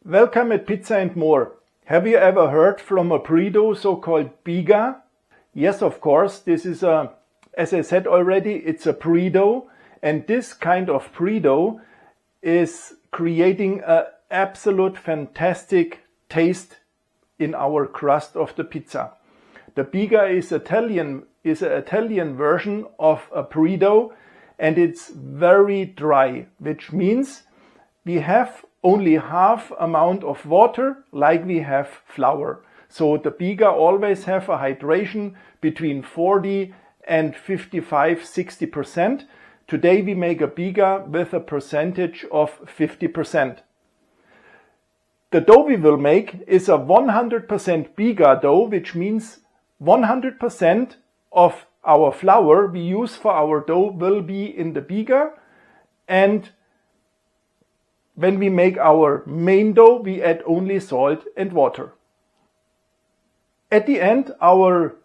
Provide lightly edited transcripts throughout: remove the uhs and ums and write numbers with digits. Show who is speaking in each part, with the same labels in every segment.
Speaker 1: Welcome at Pizza and More. Have you ever heard from a pre-dough, so-called BIGA? Yes, of course, this is as I said already, it's a pre-dough, and this kind of pre-dough is creating an absolute fantastic taste in our crust of the pizza. The BIGA is an Italian version of a pre-dough, and it's very dry, which means we have only half amount of water like we have flour. So the BIGA always have a hydration between 40 and 55-60%. Today we make a BIGA with a percentage of 50%. The dough we will make is a 100% BIGA dough, which means 100% of our flour we use for our dough will be in the BIGA, and when we make our main dough, we add only salt and water. At the end, our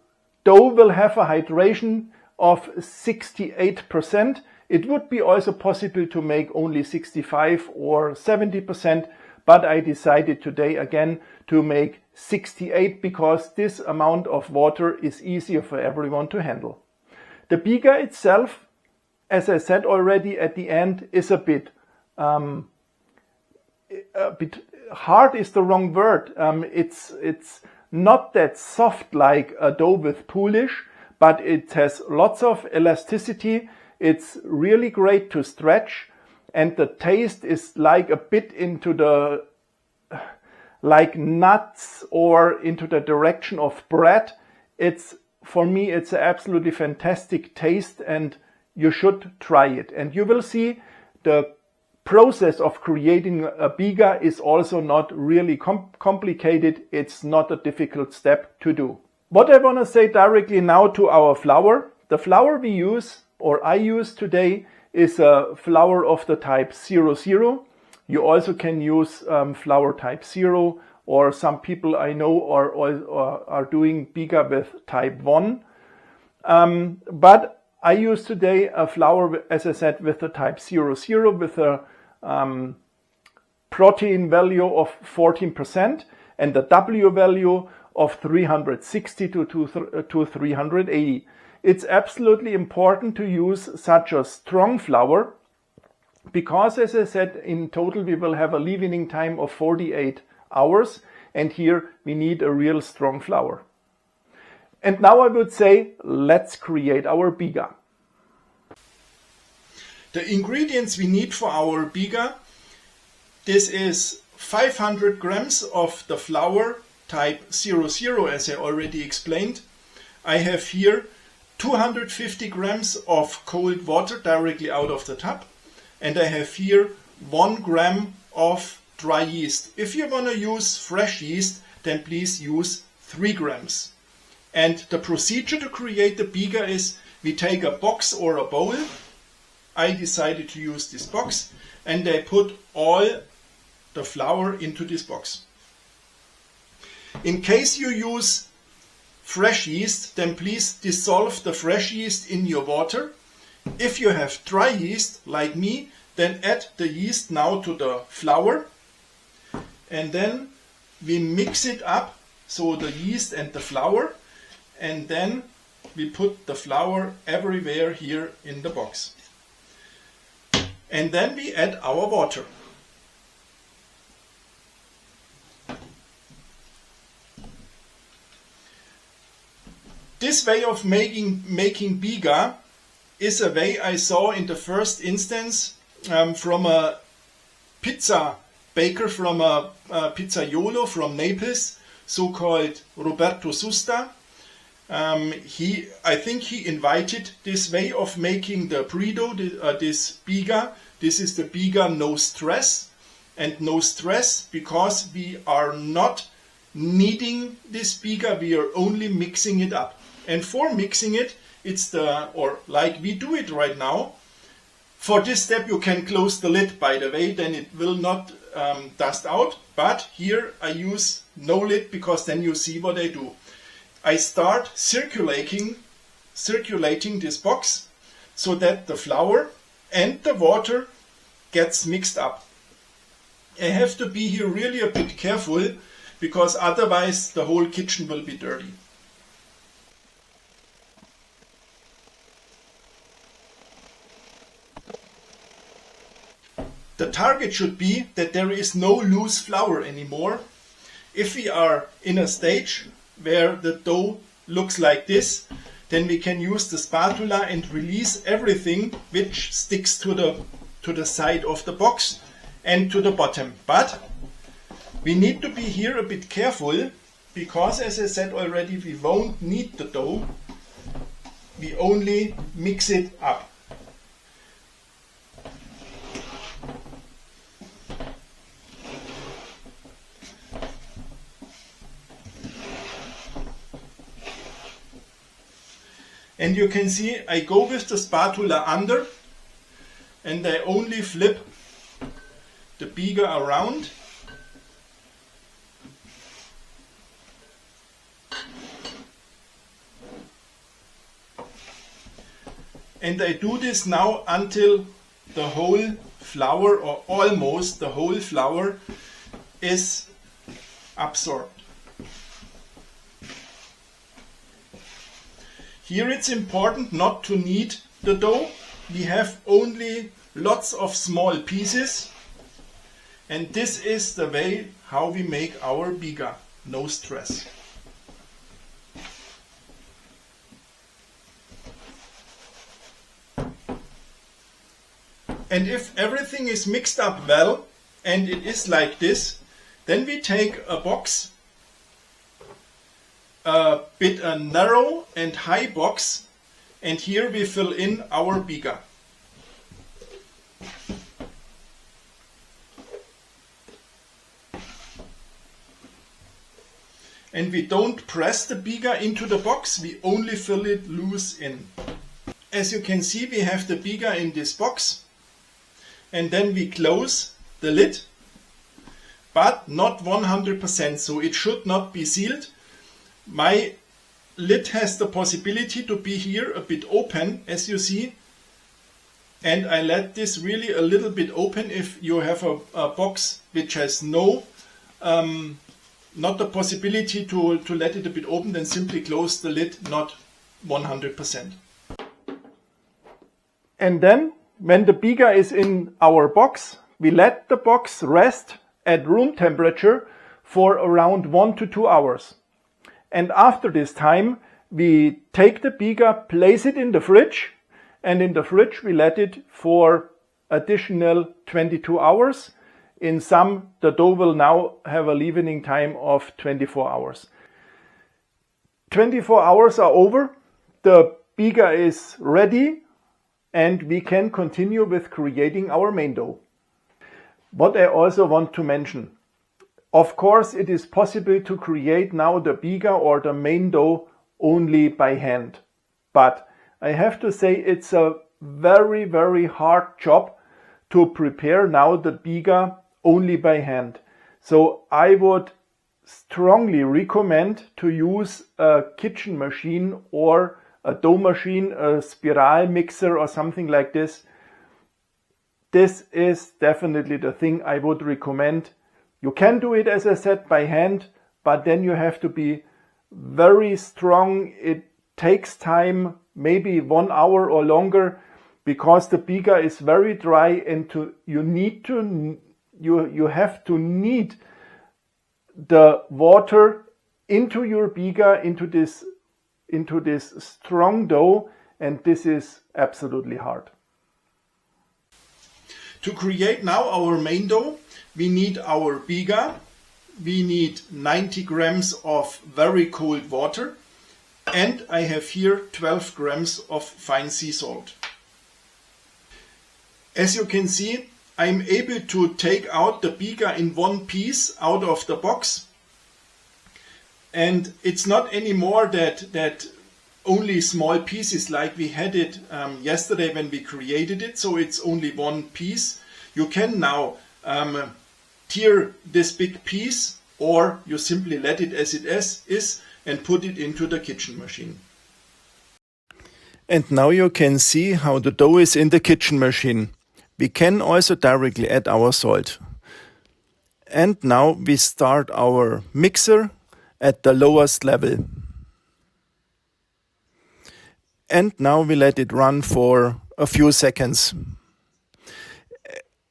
Speaker 1: dough will have a hydration of 68%. It would be also possible to make only 65 or 70%, but I decided today again to make 68 because this amount of water is easier for everyone to handle. The BIGA itself, as I said already at the end, is a bit hard is the wrong word. It's not that soft like a dough with polish, but it has lots of elasticity. It's really great to stretch, and the taste is like a bit into the like nuts or into the direction of bread. For me, it's an absolutely fantastic taste, and you should try it. And you will see the process of creating a BIGA is also not really complicated. It's not a difficult step to do. What I want to say directly now to our flour. The flour we use, or I use today, is a flour of the type 00. You also can use flour type 0, or some people I know are doing BIGA with type 1. But I use today a flour, as I said, with the type 00 with a protein value of 14% and the W value of 360 to 380. It's absolutely important to use such a strong flour because, as I said, in total we will have a leavening time of 48 hours, and here we need a real strong flour. And now I would say, let's create our BIGA. The ingredients we need for our BIGA, this is 500 grams of the flour type 00, as I already explained. I have here 250 grams of cold water directly out of the tub, and I have here 1 gram of dry yeast. If you want to use fresh yeast, then please use 3 grams. And the procedure to create the BIGA is we take a box or a bowl. I decided to use this box, and I put all the flour into this box. In case you use fresh yeast, then please dissolve the fresh yeast in your water. If you have dry yeast like me, then add the yeast now to the flour, and then we mix it up, so the yeast and the flour, and then we put the flour everywhere here in the box. And then we add our water. This way of making BIGA is a way I saw in the first instance from a pizza baker from a pizzaiolo from Naples, so-called Roberto Susta. I think he invited this way of making the pre-dough, this BIGA. This is the BIGA no stress, and no stress because we are not kneading this BIGA, we are only mixing it up. And for mixing it, like we do it right now. For this step you can close the lid, by the way, then it will not dust out. But here I use no lid because then you see what I do. I start circulating this box so that the flour and the water gets mixed up. I have to be here really a bit careful because otherwise the whole kitchen will be dirty. The target should be that there is no loose flour anymore. If we are in a stage where the dough looks like this, then we can use the spatula and release everything which sticks to the side of the box and to the bottom. But we need to be here a bit careful because, as I said already, we won't knead the dough. We only mix it up. And you can see I go with the spatula under and I only flip the BIGA around. And I do this now until the whole flour, or almost the whole flour, is absorbed. Here it's important not to knead the dough. We have only lots of small pieces, and this is the way how we make our BIGA. No stress. And if everything is mixed up well, and it is like this, then we take a box, a bit a narrow and high box, and here we fill in our BIGA. And we don't press the BIGA into the box, we only fill it loose in. As you can see, we have the BIGA in this box, and then we close the lid, but not 100%, so it should not be sealed. My lid has the possibility to be here a bit open, as you see, and I let this really a little bit open. If you have a box which has not the possibility to let it a bit open, then simply close the lid, not 100%. And then, when the BIGA is in our box, we let the box rest at room temperature for around 1 to 2 hours. And after this time, we take the BIGA, place it in the fridge, and in the fridge we let it for additional 22 hours. In some, the dough will now have a leavening time of 24 hours. 24 hours are over, the BIGA is ready, and we can continue with creating our main dough. What I also want to mention, of course it is possible to create now the BIGA or the main dough only by hand. But I have to say it's a very, very hard job to prepare now the BIGA only by hand. So I would strongly recommend to use a kitchen machine or a dough machine, a spiral mixer or something like this. This is definitely the thing I would recommend. You can do it, as I said, by hand, but then you have to be very strong. It takes time, maybe 1 hour or longer, because the BIGA is very dry, and you have to knead the water into your BIGA, into this strong dough, and this is absolutely hard. To create now our main dough, we need our BIGA, we need 90 grams of very cold water, and I have here 12 grams of fine sea salt. As you can see, I'm able to take out the BIGA in one piece out of the box. And it's not anymore that only small pieces like we had it yesterday when we created it. So it's only one piece. You can now tear this big piece, or you simply let it as it is and put it into the kitchen machine. And now you can see how the dough is in the kitchen machine. We can also directly add our salt. And now we start our mixer at the lowest level. And now we let it run for a few seconds.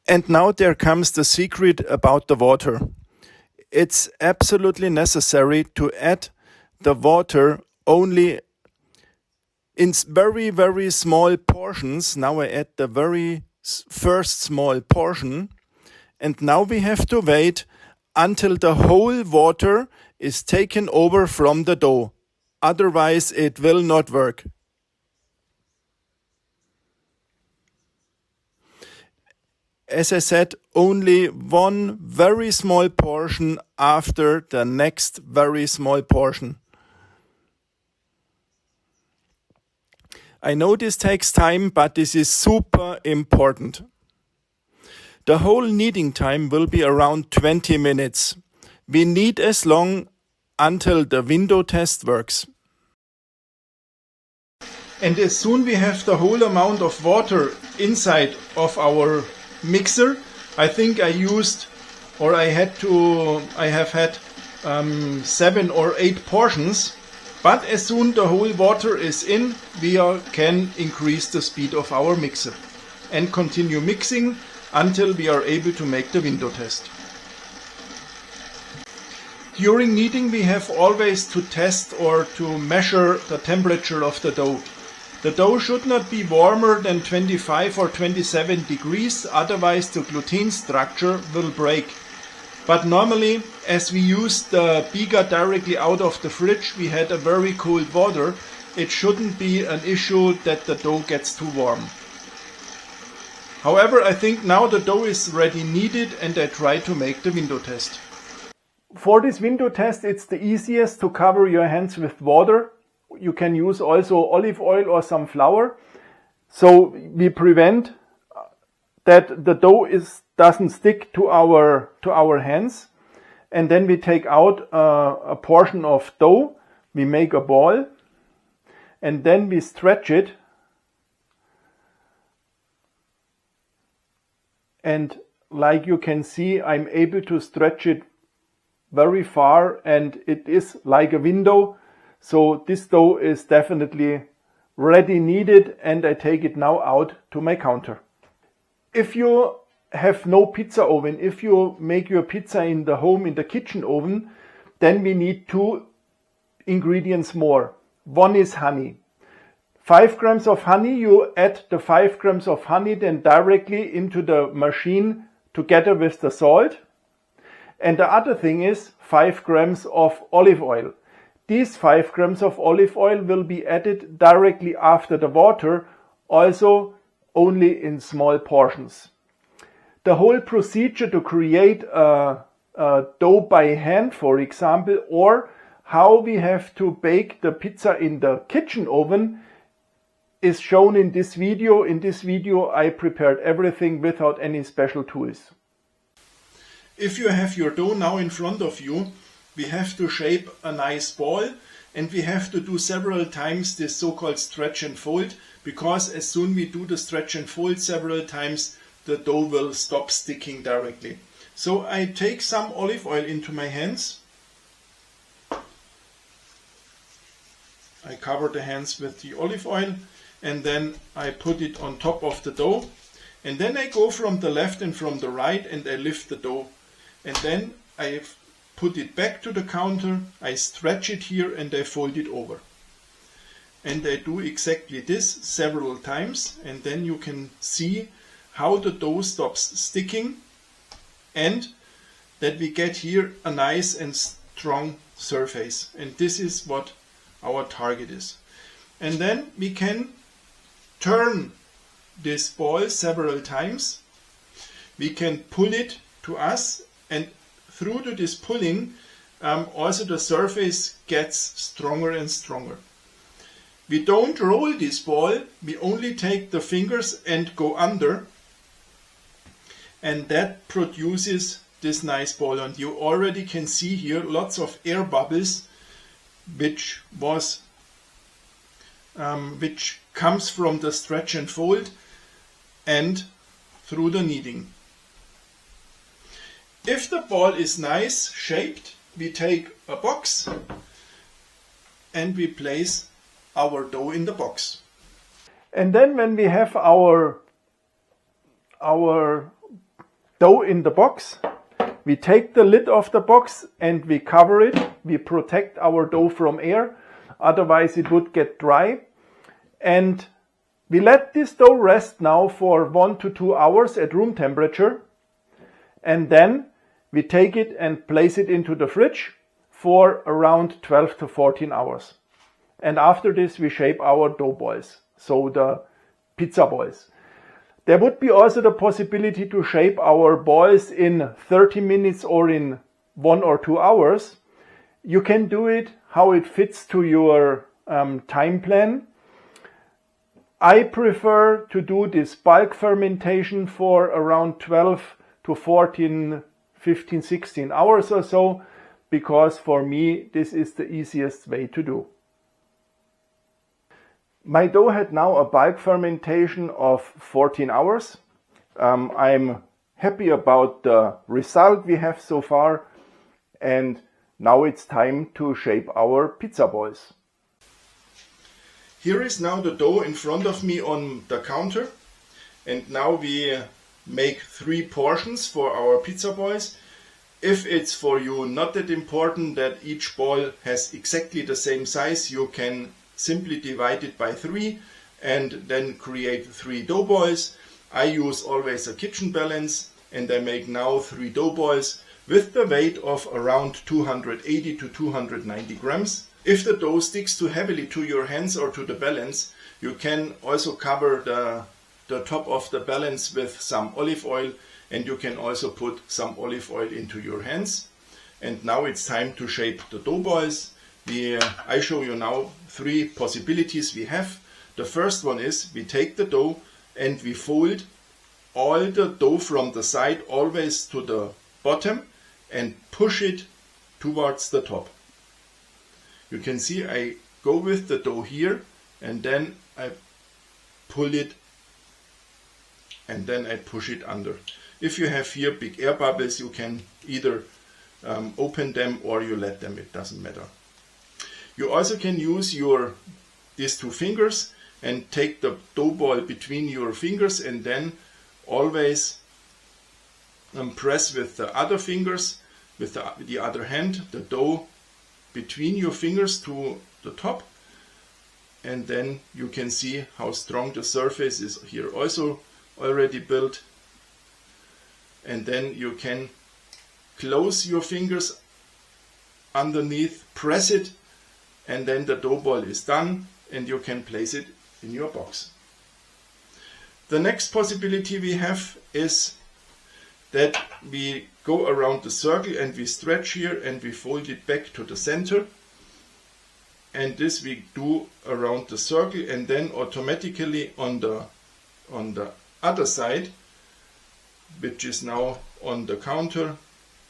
Speaker 1: And now there comes the secret about the water. It's absolutely necessary to add the water only in very, very small portions. Now I add the very first small portion. And now we have to wait until the whole water is taken over from the dough. Otherwise it will not work. As I said, only one very small portion after the next very small portion. I know this takes time, but this is super important. The whole kneading time will be around 20 minutes. We knead as long until the window test works. And as soon we have the whole amount of water inside of our mixer, I think I have had 7 or 8 portions. But as soon the whole water is in, we can increase the speed of our mixer and continue mixing until we are able to make the window test. During kneading we have always to test or to measure the temperature of the dough. The dough should not be warmer than 25 or 27 degrees, otherwise the gluten structure will break. But normally, as we use the BIGA directly out of the fridge, we had a very cold water. It shouldn't be an issue that the dough gets too warm. However, I think now the dough is ready kneaded and I try to make the window test. For this window test, it's the easiest to cover your hands with water. You can use also olive oil or some flour. So we prevent that the dough doesn't stick to our hands. And then we take out a portion of dough. We make a ball and then we stretch it. And like you can see, I'm able to stretch it very far and it is like a window. So this dough is definitely ready kneaded and I take it now out to my counter. If you have no pizza oven, if you make your pizza in the home, in the kitchen oven, then we need 2 ingredients more. One is honey. 5 grams of honey, you add the 5 grams of honey then directly into the machine together with the salt. And the other thing is 5 grams of olive oil. These 5 grams of olive oil will be added directly after the water, also only in small portions. The whole procedure to create a dough by hand, for example, or how we have to bake the pizza in the kitchen oven is shown in this video. In this video I prepared everything without any special tools. If you have your dough now in front of you, we have to shape a nice ball and we have to do several times this so-called stretch and fold, because as soon we do the stretch and fold several times, the dough will stop sticking directly. So I take some olive oil into my hands. I cover the hands with the olive oil and then I put it on top of the dough. And then I go from the left and from the right and I lift the dough. And then I put it back to the counter, I stretch it here and I fold it over. And I do exactly this several times and then you can see how the dough stops sticking and that we get here a nice and strong surface. And this is what our target is. And then we can turn this ball several times. We can pull it to us and through to this pulling also the surface gets stronger and stronger. We don't roll this ball, we only take the fingers and go under and that produces this nice ball. And you already can see here lots of air bubbles which comes from the stretch and fold and through the kneading. If the ball is nice shaped, we take a box and we place our dough in the box. And then when we have our dough in the box, we take the lid of the box and we cover it. We protect our dough from air, otherwise it would get dry. And we let this dough rest now for 1 to 2 hours at room temperature. And then we take it and place it into the fridge for around 12 to 14 hours. And after this we shape our dough balls, so the pizza balls. There would be also the possibility to shape our balls in 30 minutes or in 1 or 2 hours. You can do it how it fits to your time plan. I prefer to do this bulk fermentation for around 12 to 14, 15, 16 hours or so, because for me this is the easiest way to do. My dough had now a bulk fermentation of 14 hours. I'm happy about the result we have so far, and now it's time to shape our pizza balls. Here is now the dough in front of me on the counter, and now we make 3 portions for our pizza balls. If it's for you not that important that each ball has exactly the same size, you can simply divide it by 3 and then create 3 dough balls. I use always a kitchen balance, and I make now 3 dough balls with the weight of around 280 to 290 grams. If the dough sticks too heavily to your hands or to the balance, you can also cover the top of the balance with some olive oil, and you can also put some olive oil into your hands. And now it's time to shape the dough balls. I show you now 3 possibilities we have. The first one is we take the dough and we fold all the dough from the side always to the bottom and push it towards the top. You can see I go with the dough here and then I pull it and then I push it under. If you have here big air bubbles, you can either open them or you let them, it doesn't matter. You also can use these 2 fingers and take the dough ball between your fingers and then always press with the other fingers, with the other hand, the dough between your fingers to the top, and then you can see how strong the surface is here also already built. And then you can close your fingers underneath, press it, and then the dough ball is done and you can place it in your box. The next possibility we have is that we go around the circle and we stretch here and we fold it back to the center, and this we do around the circle, and then automatically on the other side, which is now on the counter,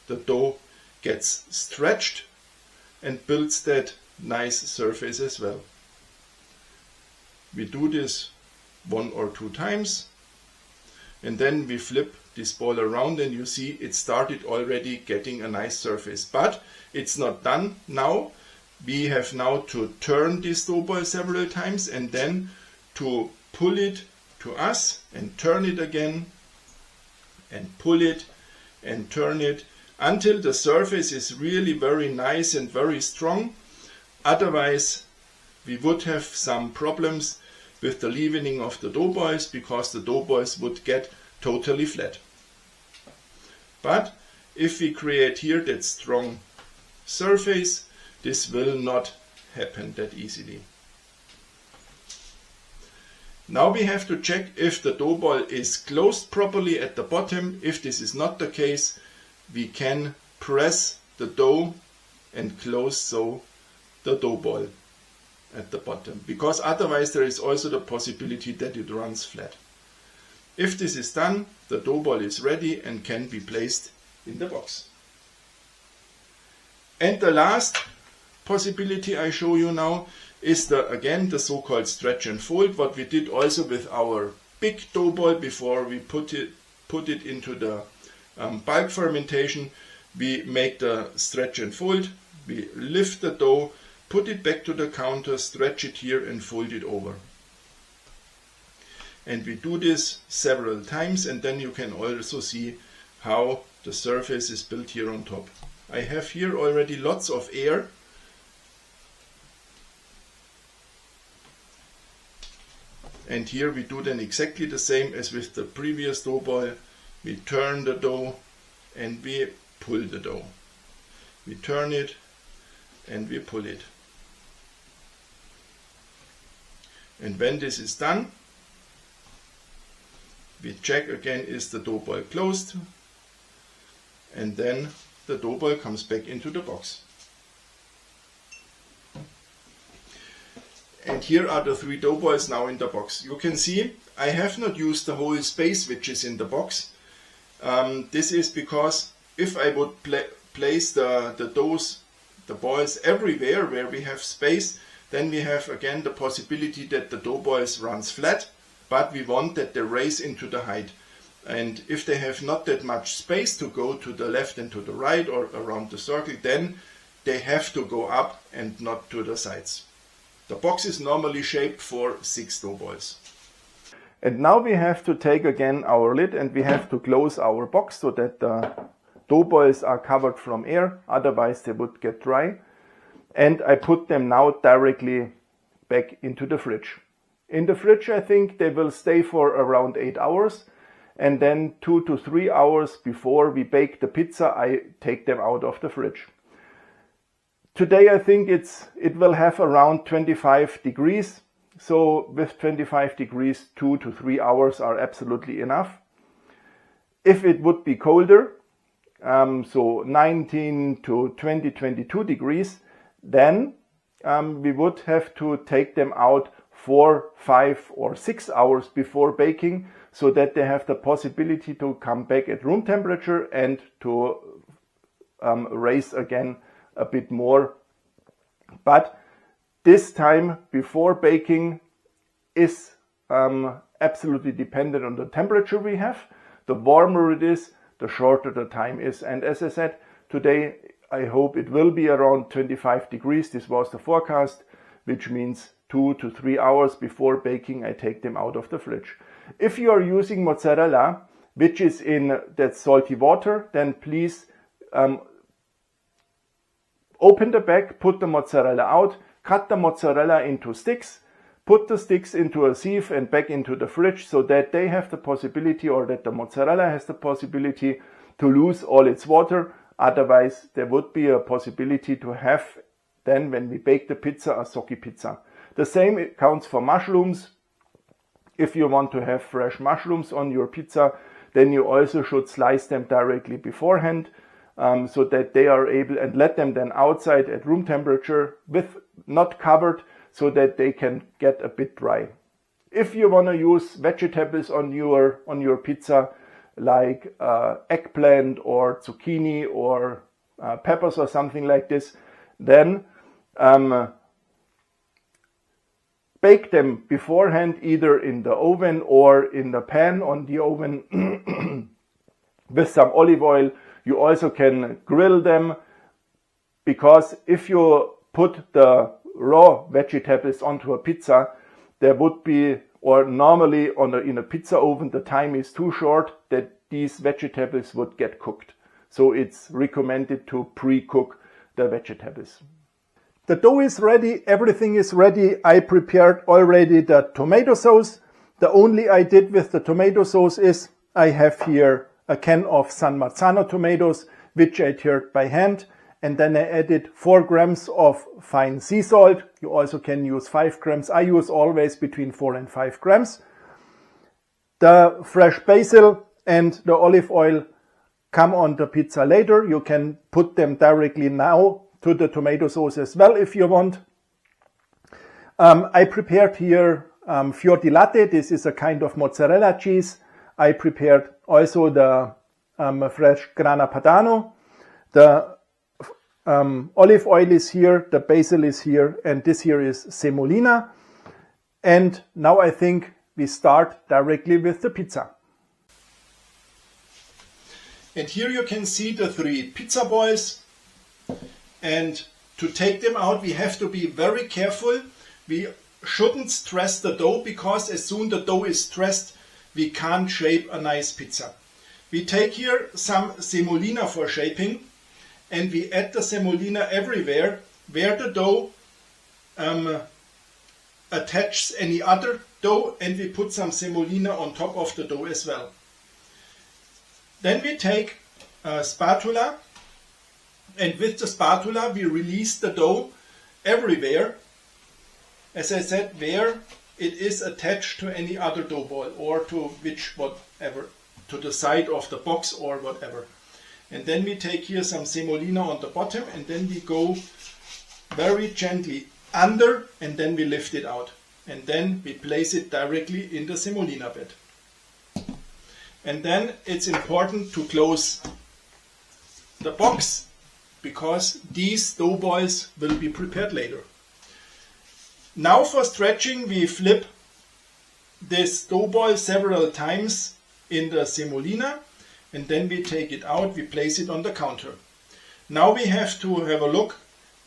Speaker 1: the dough gets stretched and builds that nice surface as well. We do this 1 or 2 times, and then we flip this ball around and you see it started already getting a nice surface. But it's not done now. We have now to turn this dough ball several times and then to pull it to us and turn it again and pull it and turn it until the surface is really very nice and very strong. Otherwise we would have some problems with the leavening of the dough balls, because the dough balls would get totally flat. But if we create here that strong surface, this will not happen that easily. Now we have to check if the dough ball is closed properly at the bottom. If this is not the case, we can press the dough and close so the dough ball at the bottom, because otherwise there is also the possibility that it runs flat. If this is done, the dough ball is ready and can be placed in the box. And the last possibility I show you now is again the so-called stretch and fold, what we did also with our big dough ball before we put it into the
Speaker 2: bulk fermentation, we make the stretch and fold, we lift the dough, put it back to the counter, stretch it here and fold it over. And we do this several times, and then you can also see how the surface is built here on top. I have here already lots of air. And here we do then exactly the same as with the previous dough ball. We turn the dough and we pull the dough. We turn it and we pull it. And when this is done, we check again, is the dough ball closed? And then the dough ball comes back into the box. And here are the 3 dough balls now in the box. You can see I have not used the whole space which is in the box. This is because if I would place the balls everywhere where we have space, then we have again the possibility that the dough balls runs flat, but we want that they raise into the height. And if they have not that much space to go to the left and to the right or around the circle, then they have to go up and not to the sides. The box is normally shaped for 6 dough balls.
Speaker 1: And now we have to take again our lid and we have to close our box so that the dough balls are covered from air, otherwise they would get dry. And I put them now directly back into the fridge. In the fridge I think they will stay for around 8 hours, and then 2 to 3 hours before we bake the pizza I take them out of the fridge. Today I think it will have around 25 degrees. So with 25 degrees, 2 to 3 hours are absolutely enough. If it would be colder, so 19 to 20, 22 degrees, then we would have to take them out 4, 5 or 6 hours before baking, so that they have the possibility to come back at room temperature and to raise again a bit more. But this time before baking is absolutely dependent on the temperature we have. The warmer it is, the shorter the time is. And as I said, today I hope it will be around 25 degrees. This was the forecast, which means 2 to 3 hours before baking I take them out of the fridge. If you are using mozzarella, which is in that salty water, then please open the bag, put the mozzarella out, cut the mozzarella into sticks, put the sticks into a sieve and back into the fridge so that they have the possibility, or that the mozzarella has the possibility to lose all its water. Otherwise, there would be a possibility to have then, when we bake the pizza, a soggy pizza. The same counts for mushrooms. If you want to have fresh mushrooms on your pizza, then you also should slice them directly beforehand, so that they are able, and let them then outside at room temperature with not covered, so that they can get a bit dry. If you want to use vegetables on your pizza, like eggplant or zucchini or peppers or something like this, then bake them beforehand, either in the oven or in the pan on the oven with some olive oil. You also can grill them, because if you put the raw vegetables onto a pizza, there would be, or normally in a pizza oven, the time is too short that these vegetables would get cooked. So it's recommended to pre-cook the vegetables. The dough is ready, everything is ready. I prepared already the tomato sauce. The only I did with the tomato sauce is I have here a can of San Marzano tomatoes, which I tiered by hand. And then I added 4 grams of fine sea salt. You also can use 5 grams. I use always between 4 and 5 grams. The fresh basil and the olive oil come on the pizza later. You can put them directly now to the tomato sauce as well if you want. I prepared here fior di latte. This is a kind of mozzarella cheese. I prepared also the fresh grana padano. The olive oil is here, the basil is here, and this here is semolina. And now I think we start directly with the pizza.
Speaker 2: And here you can see the 3 pizza balls. And to take them out, we have to be very careful. We shouldn't stress the dough, because as soon the dough is stressed, we can't shape a nice pizza. We take here some semolina for shaping, and we add the semolina everywhere where the dough attaches any other dough, and we put some semolina on top of the dough as well. Then we take a spatula, and with the spatula we release the dough everywhere, as I said, where it is attached to any other dough ball, or to whatever, to the side of the box or whatever. And then we take here some semolina on the bottom, and then we go very gently under, and then we lift it out. And then we place it directly in the semolina bed. And then it's important to close the box, because these dough balls will be prepared later. Now for stretching, we flip this dough ball several times in the semolina, and then we take it out, we place it on the counter. Now we have to have a look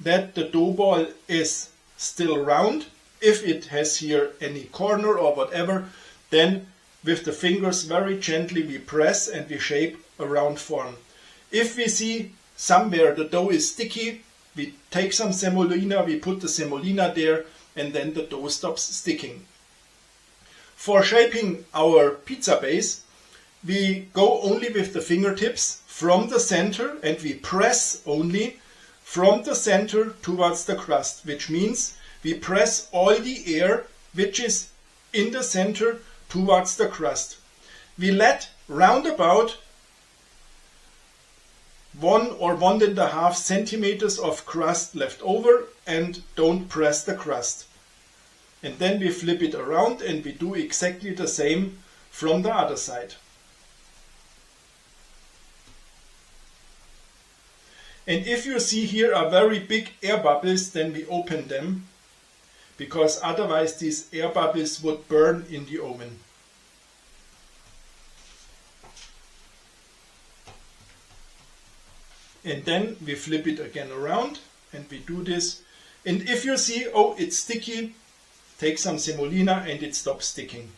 Speaker 2: that the dough ball is still round. If it has here any corner or whatever, then with the fingers very gently we press and we shape a round form. If we see somewhere the dough is sticky, we take some semolina, we put the semolina there, and then the dough stops sticking. For shaping our pizza base, we go only with the fingertips from the center, and we press only from the center towards the crust, which means we press all the air which is in the center towards the crust. We let round about 1 or 1.5 centimeters of crust left over, and don't press the crust. And then we flip it around, and we do exactly the same from the other side. And if you see here a very big air bubbles, then we open them, because otherwise these air bubbles would burn in the oven. And then we flip it again around, and we do this. And if you see, oh, it's sticky, take some semolina and it stops sticking.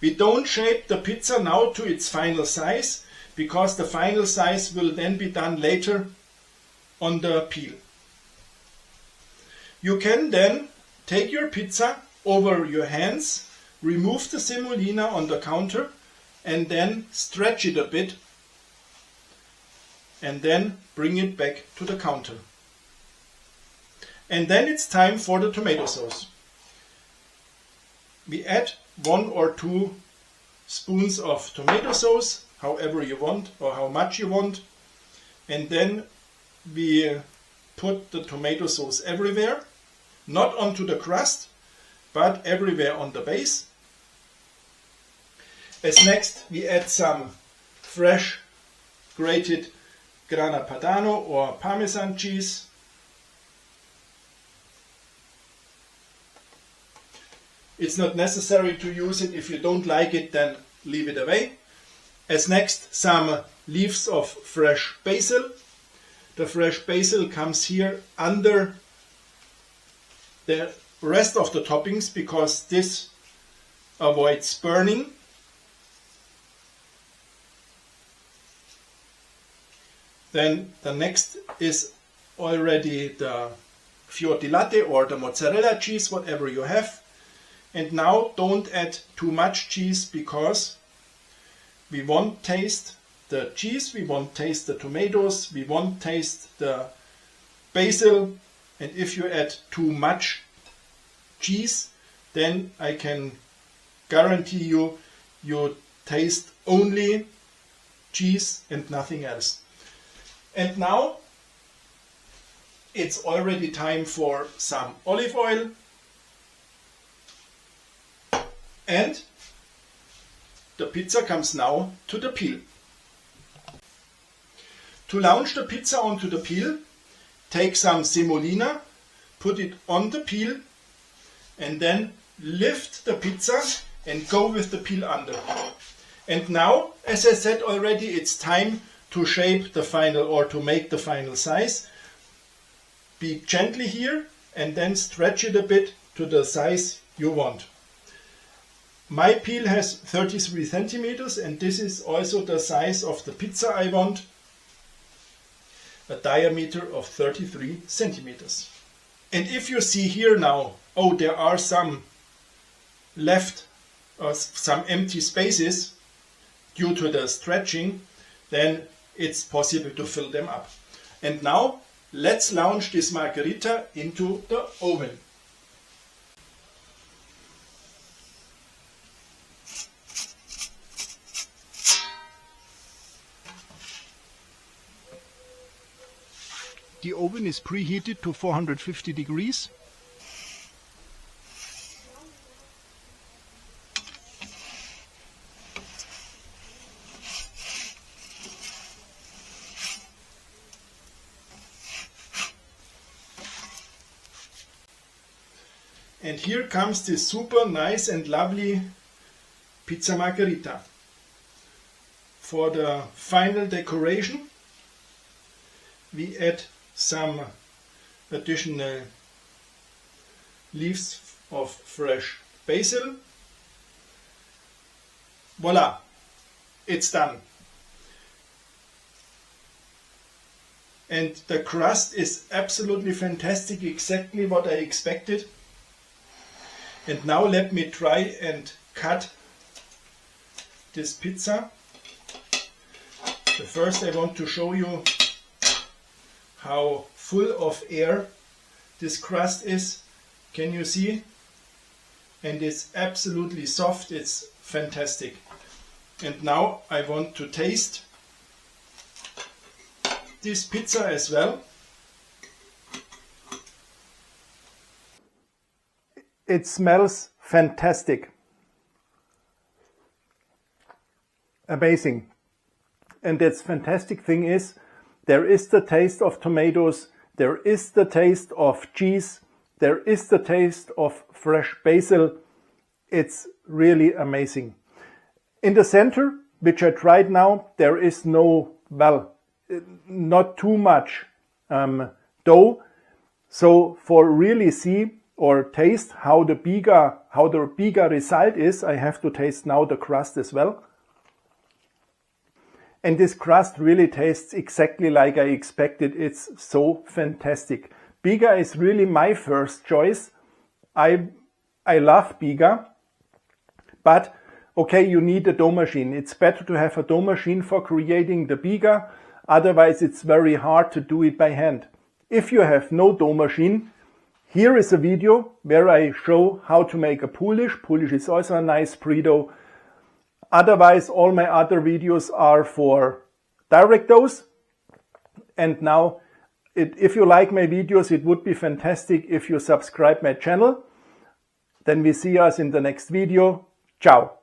Speaker 2: We don't shape the pizza now to its final size, because the final size will then be done later on the peel. You can then take your pizza over your hands, remove the semolina on the counter, and then stretch it a bit, and then bring it back to the counter. And then it's time for the tomato sauce. We add 1 or 2 spoons of tomato sauce, however you want or how much you want. And then we put the tomato sauce everywhere, not onto the crust, but everywhere on the base. As next, we add some fresh grated grana padano or parmesan cheese. It's not necessary to use it. If you don't like it, then leave it away. As next, some leaves of fresh basil. The fresh basil comes here under the rest of the toppings, because this avoids burning. Then the next is already the fior di latte or the mozzarella cheese, whatever you have. And now don't add too much cheese, because we won't taste the cheese, we won't taste the tomatoes, we won't taste the basil. And if you add too much cheese, then I can guarantee you, you taste only cheese and nothing else. And now it's already time for some olive oil. And the pizza comes now to the peel. To launch the pizza onto the peel, take some semolina, put it on the peel, and then lift the pizza and go with the peel under. And now, as I said already, it's time to shape the final or to make the final size. Be gently here and then stretch it a bit to the size you want. My peel has 33 centimeters and this is also the size of the pizza I want. A diameter of 33 centimeters. And if you see here now, oh, there are some left or some empty spaces due to the stretching, then it's possible to fill them up. And now let's launch this margherita into the oven.
Speaker 1: The oven is preheated to 450 degrees.
Speaker 2: And here comes this super nice and lovely pizza margherita. For the final decoration, we add some additional leaves of fresh basil. Voila, it's done. And the crust is absolutely fantastic, exactly what I expected. And now let me try and cut this pizza. So first I want to show you how full of air this crust is. Can you see? And it's absolutely soft, it's fantastic. And now I want to taste this pizza as well.
Speaker 1: It smells fantastic. Amazing. And that's fantastic thing is, there is the taste of tomatoes, there is the taste of cheese, there is the taste of fresh basil. It's really amazing. In the center, which I tried now, there is no, well, not too much dough. So for really see or taste how the BIGA result is, I have to taste now the crust as well. And this crust really tastes exactly like I expected. It's so fantastic. BIGA is really my first choice. I love BIGA, but okay, you need a dough machine. It's better to have a dough machine for creating the BIGA. Otherwise, it's very hard to do it by hand. If you have no dough machine, here is a video where I show how to make a Polish. Polish is also a nice pre-dough. Otherwise, all my other videos are for direct doughs. And now, if you like my videos, it would be fantastic if you subscribe my channel. Then we see us in the next video. Ciao.